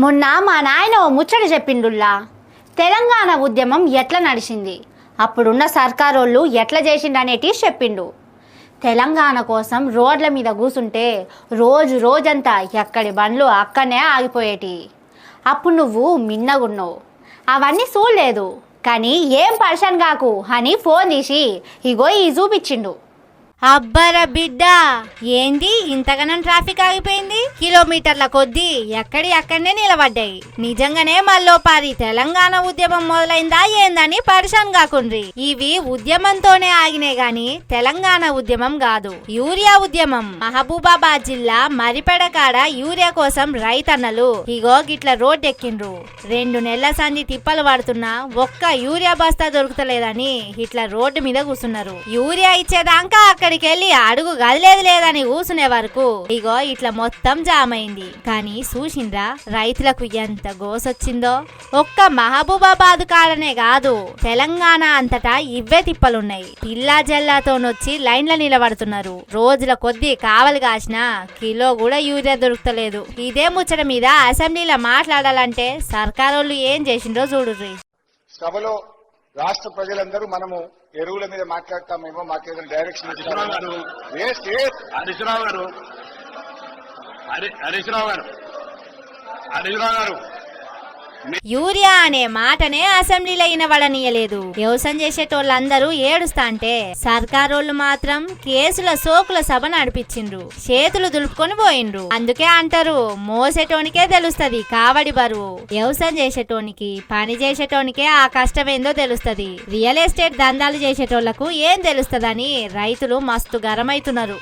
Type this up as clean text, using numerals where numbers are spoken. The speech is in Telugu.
మొన్న మా నాయన ఓ ముచ్చట చెప్పిండుల్లా. తెలంగాణ ఉద్యమం ఎట్లా నడిచింది, అప్పుడున్న సర్కారోళ్ళు ఎట్లా చేసిండనేటి చెప్పిండు. తెలంగాణ కోసం రోడ్ల మీద కూసుంటే రోజంతా ఎక్కడి బండ్లు అక్కడనే ఆగిపోయేటి. అప్పుడు నువ్వు మిన్నగున్నావు, అవన్నీ చూడలేదు. కానీ ఏం పర్షన్ కాకు అని ఫోన్ తీసి ఇగో ఈ చూపించిండు. అబ్బర బిడ్డ, ఏంది ఇంతగానం ట్రాఫిక్ ఆగిపోయింది? కిలోమీటర్ల కొద్దీ అక్కడనే నిలబడ్డాయి. నిజంగానే మల్లోపారి తెలంగాణ ఉద్యమం మొదలైందా ఏందని పరిశాన్ కాకుండ్రి. ఇవి ఉద్యమంతోనే ఆగినాయి గాని తెలంగాణ ఉద్యమం కాదు, యూరియా ఉద్యమం. మహబూబాబాద్ జిల్లా మరిపెడ కాడ యూరియా కోసం రైతన్నలు ఇగో గిట్ల రోడ్ ఎక్కిండ్రు. 2 నెలల సంది తిప్పలు పడుతున్నా ఒక్క యూరియా బస్తా దొరుకుతలేదని ఇట్లా రోడ్డు మీద కూర్చున్నారు. యూరియా ఇచ్చేదాకా అక్కడికి వెళ్ళి అడుగు గదిలేదు లేదని కూసునే వరకు ఇగో ఇట్లా మొత్తం జామ్ అయింది. కానీ చూసిండ్రా రైతులకు ఎంత గోసొచ్చిందో. ఒక్క మహబూబాబాద్ కాడనే కాదు, తెలంగాణ అంతటా ఇవ్వే తిప్పలున్నాయి. పిల్లా జల్లాతోనొచ్చి లైన్ల నిలబడుతున్నారు. రోజుల కొద్దీ కావలి కాసినా కిలో కూడా యూరియా దొరుకుతలేదు. ఇదే ముచ్చట మీద అసెంబ్లీలో మాట్లాడాలంటే సర్కారోళ్ళు ఏం చేసిండ్రో చూడుర్రి. సభలో రాష్ట్ర ప్రజలందరూ మనము ఎరువుల మీద మాట్లాడతామేమో, మాకేదైనా డైరెక్షన్ హరీశ్రావు గారు యూరియా అనే మాటనే అసెంబ్లీలో వినబడనీయలేదు. వ్యవసాయం చేసేటోళ్ళందరూ ఏడుస్తా అంటే సర్కారోళ్ళు మాత్రం కేసుల సోకుల సభ నడిపించిండ్రు. చేతులు దులుపుకొని పోయిండ్రు. అందుకే అంటారు, మోసేటోనికే తెలుస్తది కావడి బరువు. వ్యవసాయం చేసేటోనికి, పని చేసేటోనికే ఆ కష్టమేందో తెలుస్తది. రియల్ ఎస్టేట్ దందాలు చేసేటోళ్లకు ఏం తెలుస్తదని రైతులు మస్తు గరమైతున్నారు.